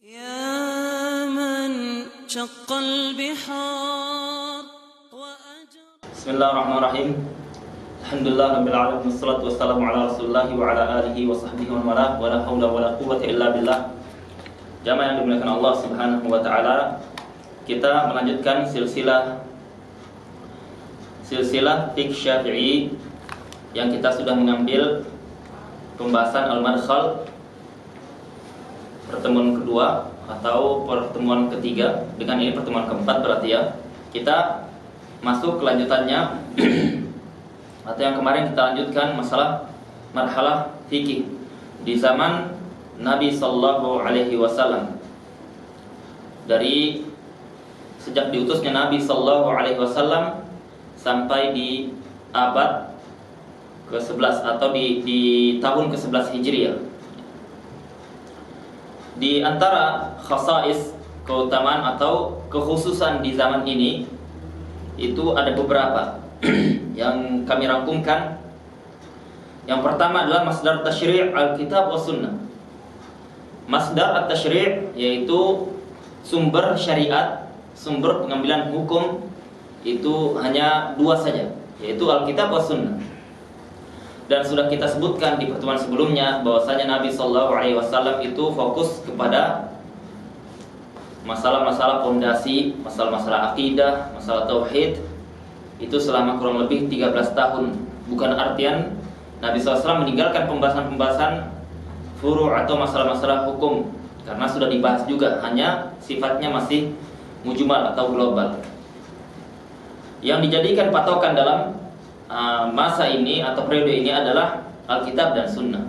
يا من شق البحار وأجرى. بسم الله الرحمن الرحيم. Alhamdulillah rabbil alamin wassalatu wassalamu ala Rasulillah wa ala alihi wa sahbihi wa man wala wala haula wala quwwata illa billah. Jamaah yang dimuliakan Allah Subhanahu wa taala, kita melanjutkan silsilah fiqh Syafi'i yang kita sudah mengambil pembahasan al-madkhal, pertemuan kedua atau pertemuan ketiga. Dengan ini pertemuan keempat berarti ya. Kita masuk kelanjutannya atau yang kemarin kita lanjutkan masalah marhalah fikih di zaman Nabi sallallahu alaihi wasallam. Dari sejak diutusnya Nabi sallallahu alaihi wasallam sampai di abad ke-11 atau di tahun ke-11 Hijriah. Di antara khasais, keutamaan atau kekhususan di zaman ini itu ada beberapa yang kami rangkumkan. Yang pertama adalah masdar tasyri' al-kitab wa sunnah. Masdar at-tasyri' yaitu sumber syariat, sumber pengambilan hukum itu hanya dua saja, yaitu al-kitab wa sunnah. Dan sudah kita sebutkan di pertemuan sebelumnya bahwasanya Nabi sallallahu alaihi wasallam itu fokus kepada masalah-masalah fondasi, masalah-masalah akidah, masalah tauhid itu selama kurang lebih 13 tahun. Bukan artian Nabi SAW meninggalkan pembahasan-pembahasan furu' atau masalah-masalah hukum, karena sudah dibahas juga, hanya sifatnya masih mujmal atau global. Yang dijadikan patokan dalam masa ini atau periode ini adalah Alkitab dan Sunnah.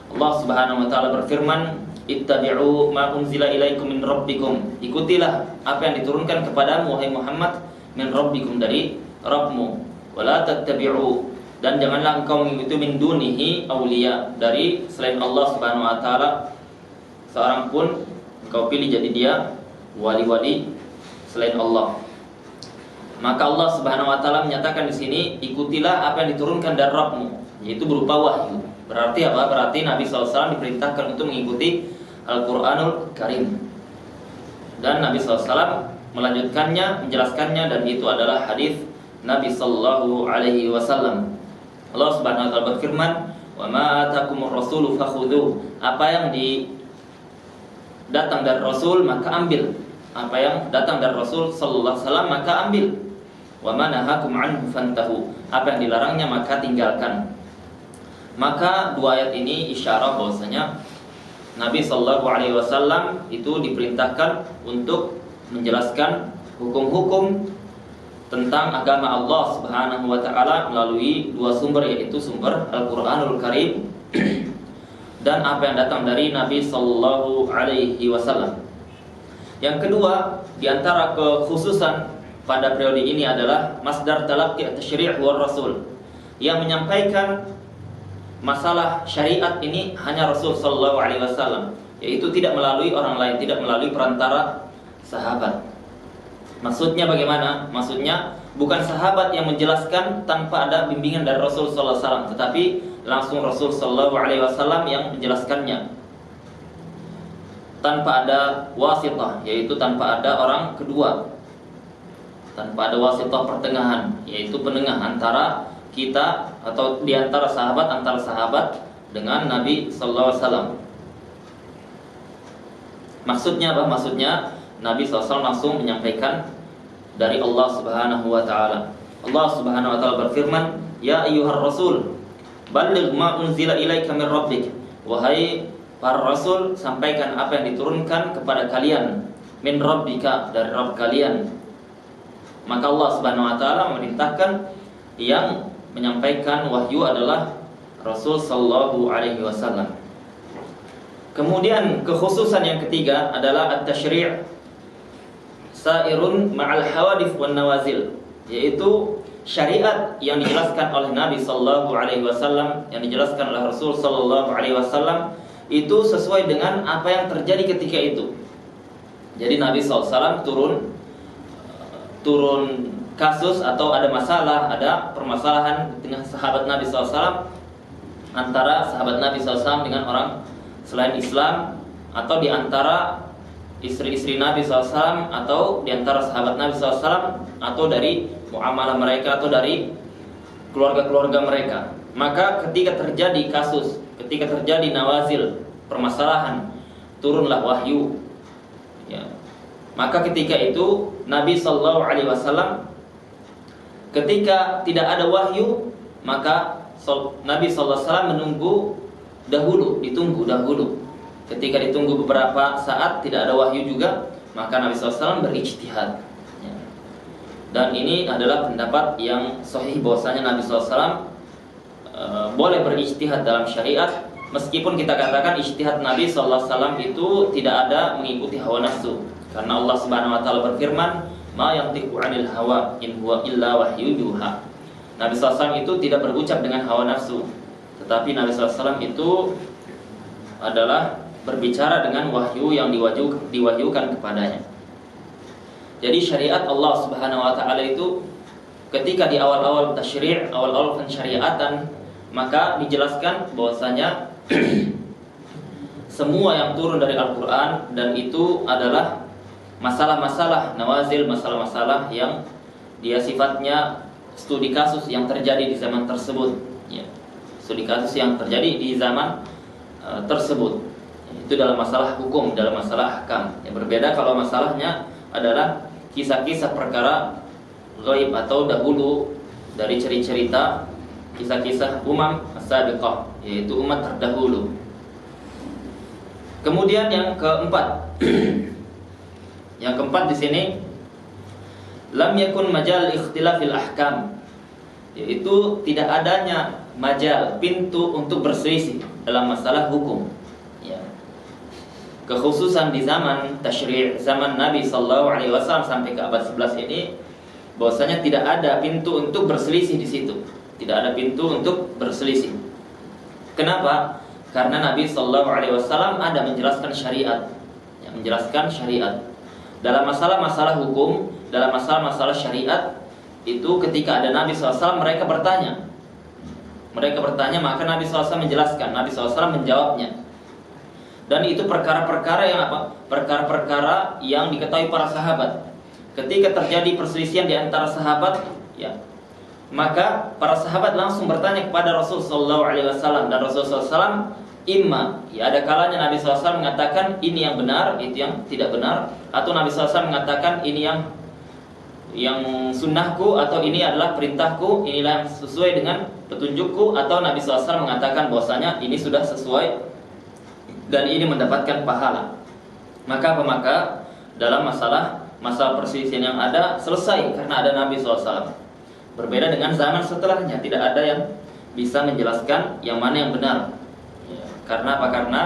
Allah Subhanahu wa taala berfirman, "Ittabi'u ma unzila ilaikum min rabbikum." Ikutilah apa yang diturunkan kepadamu wahai Muhammad min rabbikum, dari Rabbmu. Wa la tattabi'u, dan janganlah engkau mengikuti min dunihi auliya, dari selain Allah Subhanahu wa taala seorang pun engkau pilih jadi dia wali-wali selain Allah. Maka Allah Subhanahu wa taala menyatakan di sini, ikutilah apa yang diturunkan dari Rabbmu, yaitu berupa wahyu. Berarti apa? Berarti Nabi SAW diperintahkan untuk mengikuti Al-Qur'anul Karim. Dan Nabi SAW melanjutkannya, menjelaskannya, dan itu adalah hadis Nabi sallallahu alaihi wasallam. Allah Subhanahu wa taala berfirman, "Wa ma atakumur rasulu fakhudhu." Apa yang datang dari Rasul maka ambil. Apa yang datang dari Rasul sallallahu alaihi wasallam maka ambil. Wa ma nahakum anhu fantahu. Apa yang dilarangnya maka tinggalkan. Maka dua ayat ini isyarat bahwasanya Nabi sallallahu alaihi wasallam itu diperintahkan untuk menjelaskan hukum-hukum tentang agama Allah Subhanahu wa taala melalui dua sumber, yaitu sumber Al-Qur'anul Karim dan apa yang datang dari Nabi sallallahu alaihi wasallam. Yang kedua, di antara kekhususan pada periode ini adalah masdar talaqqi at-tasyri' war rasul. Yang menyampaikan masalah syariat ini hanya Rasul sallallahu alaihi wasallam, yaitu tidak melalui orang lain, tidak melalui perantara sahabat. Maksudnya bagaimana? Maksudnya bukan sahabat yang menjelaskan tanpa ada bimbingan dari Rasul sallallahu alaihi wasallam, tetapi langsung Rasul sallallahu alaihi wasallam yang menjelaskannya tanpa ada wasithah, yaitu tanpa ada orang kedua, tanpa ada wasithah pertengahan, yaitu penengah antara kita atau di antara sahabat dengan Nabi sallallahu alaihi wasallam. Maksudnya apa? Maksudnya Nabi SAW langsung menyampaikan dari Allah Subhanahu wa taala. Allah Subhanahu wa taala berfirman, "Ya ayyuhar rasul, balligh ma unzila ilaika min rabbik." Wahai para rasul, sampaikan apa yang diturunkan kepada kalian min rabbika, dari Rabb kalian. Maka Allah Subhanahu wa taala memerintahkan yang menyampaikan wahyu adalah Rasul sallallahu alaihi wasallam. Kemudian kekhususan yang ketiga adalah at-tasyri' sairun ma'al hawadith wan nawazil, yaitu syariat yang dijelaskan oleh Nabi sallallahu alaihi wasallam, yang dijelaskan oleh Rasul sallallahu alaihi wasallam itu sesuai dengan apa yang terjadi ketika itu. Jadi Nabi SAW turun kasus atau ada masalah, ada permasalahan di tengah sahabat Nabi SAW, antara sahabat Nabi SAW dengan orang selain Islam, atau di antara istri-istri Nabi SAW atau di antara sahabat Nabi SAW atau dari muamalah mereka atau dari keluarga-keluarga mereka. Maka ketika terjadi kasus, ketika terjadi nawazil, permasalahan, turunlah wahyu. Ya. Maka ketika itu Nabi SAW ketika tidak ada wahyu, maka Nabi SAW menunggu dahulu, ditunggu dahulu. Ketika ditunggu beberapa saat tidak ada wahyu juga, maka Nabi SAW berijtihad. Ya. Dan ini adalah pendapat yang sahih bahwasanya Nabi SAW boleh berijtihad dalam syariat, meskipun kita katakan ijtihad Nabi SAW itu tidak ada mengikuti hawa nafsu, karena Allah Subhanahu Wa Taala berfirman, ma yantiqu 'anil hawa in huwa illa wahyu yuha. Nabi SAW itu tidak berucap dengan hawa nafsu, tetapi Nabi SAW itu adalah berbicara dengan wahyu yang diwahyukan kepadanya. Jadi syariat Allah Subhanahu Wa Taala itu ketika di awal-awal tasyri', awal-awal pensyariatan, maka dijelaskan bahwasanya semua yang turun dari Al-Quran dan itu adalah masalah-masalah nawazil, masalah-masalah yang dia sifatnya studi kasus yang terjadi di zaman tersebut, ya. Studi kasus yang terjadi di zaman tersebut. Itu dalam masalah hukum, dalam masalah ahkam. Yang berbeda kalau masalahnya adalah kisah-kisah perkara ghaib atau dahulu dari cerita-cerita kisah-kisah umam as-sabiqah, yaitu umat terdahulu. Kemudian yang keempat, yang keempat di sini, lam yakun majal ikhtilafil ahkam, yaitu tidak adanya majal, pintu untuk berselisih dalam masalah hukum. Ya. Kekhususan di zaman tasyri', zaman Nabi SAW sampai ke abad 11 ini, bahwasanya tidak ada pintu untuk berselisih di situ. Tidak ada pintu untuk berselisih. Kenapa? Karena Nabi SAW ada menjelaskan syariat, ya, menjelaskan syariat. Dalam masalah-masalah hukum, dalam masalah-masalah syariat itu ketika ada Nabi SAW mereka bertanya. Mereka bertanya, maka Nabi SAW menjelaskan, Nabi SAW menjawabnya. Dan itu perkara-perkara yang apa? Perkara-perkara yang diketahui para sahabat. Ketika terjadi perselisihan di antara sahabat, ya, maka para sahabat langsung bertanya kepada Rasul SAW, dan Rasul SAW ya, ada kalanya Nabi SAW mengatakan ini yang benar, itu yang tidak benar, atau Nabi SAW mengatakan ini yang sunnahku, atau ini adalah perintahku, inilah yang sesuai dengan petunjukku, atau Nabi SAW mengatakan bahwasanya ini sudah sesuai dan ini mendapatkan pahala. Maka dalam masalah perselisihan yang ada selesai karena ada Nabi SAW. Berbeda dengan zaman setelahnya, tidak ada yang bisa menjelaskan yang mana yang benar. Ya, karena apa? Karena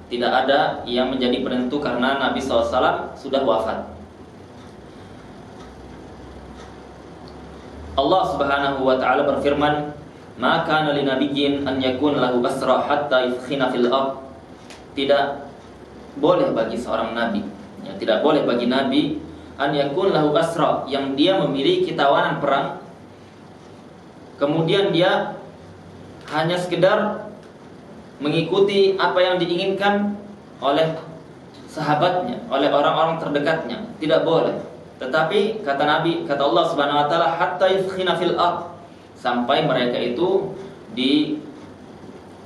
tidak ada yang menjadi penentu karena Nabi SAW sudah wafat. Allah Subhanahu wa taala berfirman, "Ma kana linabiyyin an yakun lahu asra hatta yufkhina fil ard." Tidak boleh bagi seorang nabi, ya, tidak boleh bagi nabi an yakun lahu asra, yang dia memiliki tawanan perang, kemudian dia hanya sekedar mengikuti apa yang diinginkan oleh sahabatnya, oleh orang-orang terdekatnya. Tidak boleh. Tetapi kata Nabi, kata Allah Subhanahu wa taala, hatta yufkhina fil ard, sampai mereka itu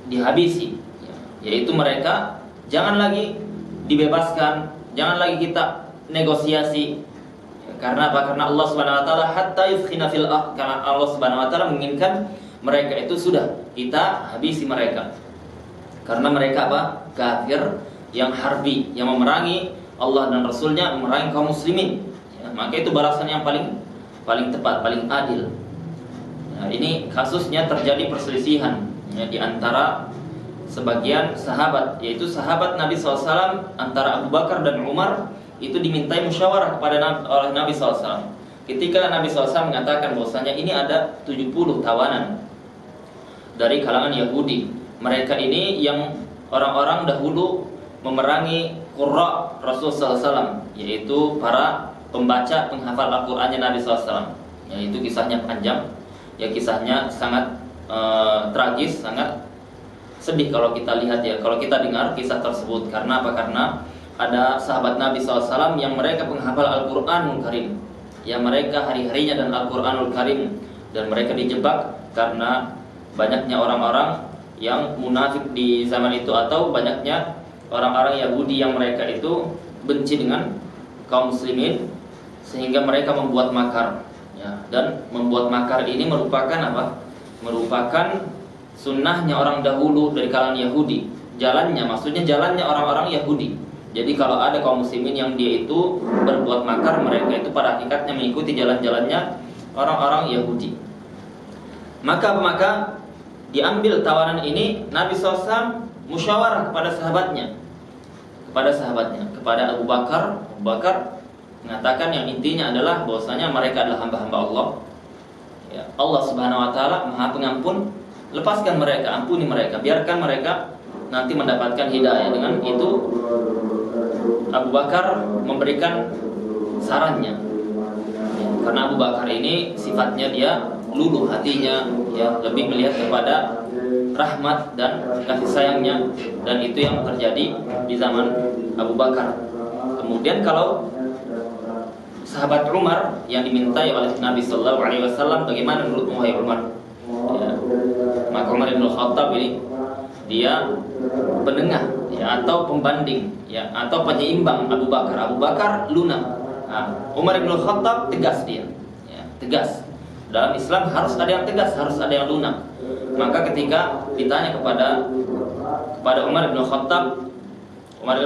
dihabisi, yaitu mereka jangan lagi dibebaskan, jangan lagi kita negosiasi. Karena apa? Karena Allah Subhanahu wa taala hatta yufkhina fil ard, karena Allah Subhanahu wa taala menginginkan mereka itu sudah kita habisi mereka. Karena mereka apa? Kafir yang harbi, yang memerangi Allah dan Rasulnya, memerangi kaum muslimin. Ya, maka itu balasan yang paling tepat, paling adil. Nah, ini kasusnya terjadi perselisihan, ya, di antara sebagian sahabat, yaitu sahabat Nabi SAW antara Abu Bakar dan Umar, itu dimintai musyawarah kepada oleh Nabi SAW. Ketika Nabi SAW mengatakan bahwasanya ini ada 70 tawanan dari kalangan Yahudi. Mereka ini yang orang-orang dahulu memerangi qurra Rasulullah SAW, yaitu para pembaca, penghafal Al-Qur'annya Nabi SAW. Yaitu kisahnya panjang, ya, kisahnya sangat tragis, sangat sedih kalau kita lihat, ya, kalau kita dengar kisah tersebut. Karena apa? Karena ada sahabat Nabi SAW yang mereka penghafal Al-Quranul Karim, yang mereka hari-harinya dan Al-Quranul Karim, dan mereka dijebak karena banyaknya orang-orang yang munafik di zaman itu, atau banyaknya orang-orang Yahudi yang mereka itu benci dengan kaum muslimin, sehingga mereka membuat makar, ya. Dan membuat makar ini merupakan apa? Merupakan sunnahnya orang dahulu dari kalangan Yahudi. Jalannya, maksudnya jalannya orang-orang Yahudi. Jadi kalau ada kaum muslimin yang dia itu berbuat makar, mereka itu pada hakikatnya mengikuti jalan-jalannya orang-orang Yahudi. Maka diambil tawaran ini, Nabi SAW musyawarah kepada sahabatnya, kepada Abu Bakar. Abu Bakar mengatakan yang intinya adalah bahwasanya mereka adalah hamba-hamba Allah. Ya, Allah Subhanahu Wa Taala Maha Pengampun. Lepaskan mereka, ampuni mereka, biarkan mereka nanti mendapatkan hidayah. Dengan itu Abu Bakar memberikan sarannya, ya, karena Abu Bakar ini sifatnya dia luluh hatinya, ya, lebih melihat kepada rahmat dan kasih sayangnya, dan itu yang terjadi di zaman Abu Bakar. Kemudian kalau sahabat Umar yang dimintai oleh Nabi Sallallahu Alaihi Wasallam, bagaimana menurut wahai Umar? Ya, maka Umar bin Khattab ini dia penengah, ya, atau pembanding, ya, atau penyeimbang Abu Bakar. Abu Bakar lunak, Umar bin Khattab tegas dia, ya, tegas. Dalam Islam harus ada yang tegas, harus ada yang lunak. Maka ketika ditanya kepada Umar bin Khattab, Umar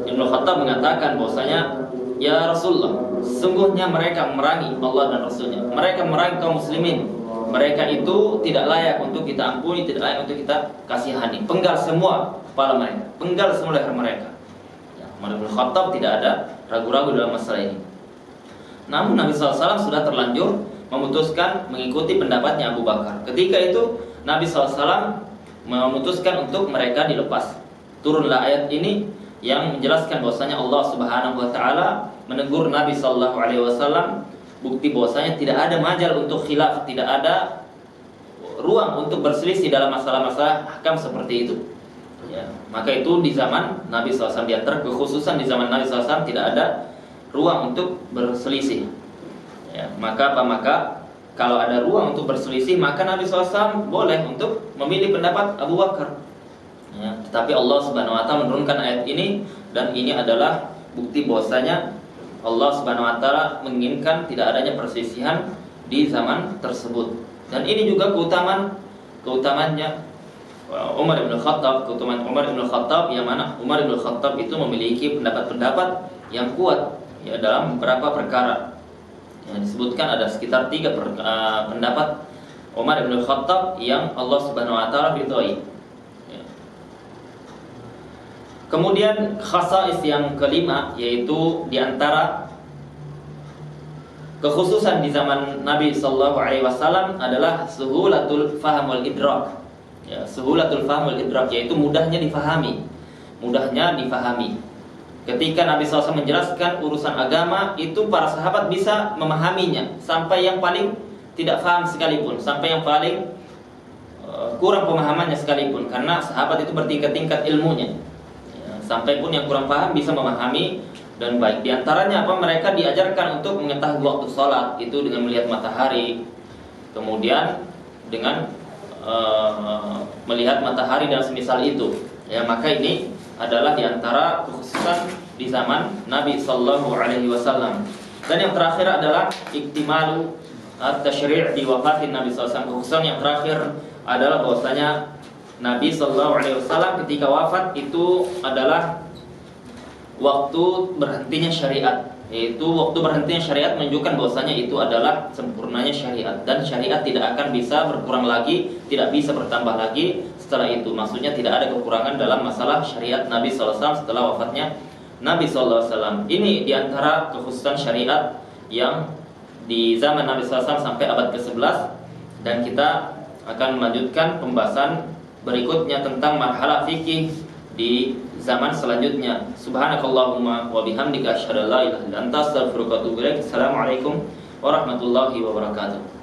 bin Khattab mengatakan bahwasanya, ya Rasulullah, sungguhnya mereka memerangi Allah dan Rasulnya, mereka memerangi kaum muslimin, mereka itu tidak layak untuk kita ampuni, tidak layak untuk kita kasihani. Penggal semua kepala mereka, penggal semua leher mereka. Ya, Umar bin Khattab tidak ada ragu-ragu dalam masalah ini. Namun Nabi SAW sudah terlanjur memutuskan mengikuti pendapatnya Abu Bakar. Ketika itu Nabi SAW memutuskan untuk mereka dilepas. Turunlah ayat ini yang menjelaskan bahwasanya Allah Subhanahu Wa Taala menegur Nabi Sallallahu Alaihi Wasallam. Bukti bahwasanya tidak ada majal untuk khilaf, tidak ada ruang untuk berselisih dalam masalah-masalah hakam seperti itu. Ya, maka itu di zaman Nabi SAW, di antara kekhususan di zaman Nabi SAW tidak ada ruang untuk berselisih. Ya, maka kalau ada ruang untuk berselisih, maka Nabi SAW boleh untuk memilih pendapat Abu Bakar. Ya, tetapi Allah Subhanahu Wa Taala menurunkan ayat ini, dan ini adalah bukti bahwasanya Allah Subhanahu Wa Taala menginginkan tidak adanya perselisihan di zaman tersebut. Dan ini juga keutamannya Umar bin Khattab, keutamaan Umar bin Khattab, yang mana Umar bin Khattab itu memiliki pendapat-pendapat yang kuat, ya, dalam beberapa perkara. Ya, disebutkan ada sekitar 3 pendapat Umar bin Khattab yang Allah Subhanahu Wa Taala ridhoi. Ya. Kemudian khasais yang kelima, yaitu diantara kekhususan di zaman Nabi Sallallahu Alaihi Wasallam adalah suhulatul fahm wal idrak. Ya, suhulatul fahm wal idrak, yaitu mudahnya difahami. Ketika Nabi SAW menjelaskan urusan agama, itu para sahabat bisa memahaminya, sampai yang paling tidak paham sekalipun, sampai yang paling kurang pemahamannya sekalipun, karena sahabat itu bertingkat-tingkat ilmunya. Sampai pun yang kurang paham bisa memahami dan baik. Di antaranya apa? Mereka diajarkan untuk mengetahui waktu sholat itu dengan melihat matahari, kemudian dengan melihat matahari dan semisal itu. Ya, maka ini adalah di antara kekhususan di zaman Nabi Sallallahu Alaihi Wasallam. Dan yang terakhir adalah iktimalu at-tasyri' di wafatin Nabi SAW. Kekhususan yang terakhir adalah bahwasanya Nabi Sallallahu Alaihi Wasallam ketika wafat itu adalah waktu berhentinya syariat, yaitu waktu berhentinya syariat menunjukkan bahwasanya itu adalah sempurnanya syariat, dan syariat tidak akan bisa berkurang lagi, tidak bisa bertambah lagi setelah itu. Maksudnya tidak ada kekurangan dalam masalah syariat Nabi Sallallahu Alaihi Wasallam setelah wafatnya Nabi Sallallahu Alaihi Wasallam. Ini diantara kekhususan syariat yang di zaman Nabi Sallallahu Alaihi Wasallam sampai abad ke-11, dan kita akan melanjutkan pembahasan berikutnya tentang marhalah fikih di zaman selanjutnya. Subhanakallahumma wa bihamdika asyhadu an la ilaha illa anta astaghfiruka wa atubu ilaik. Assalamualaikum warahmatullahi wabarakatuh.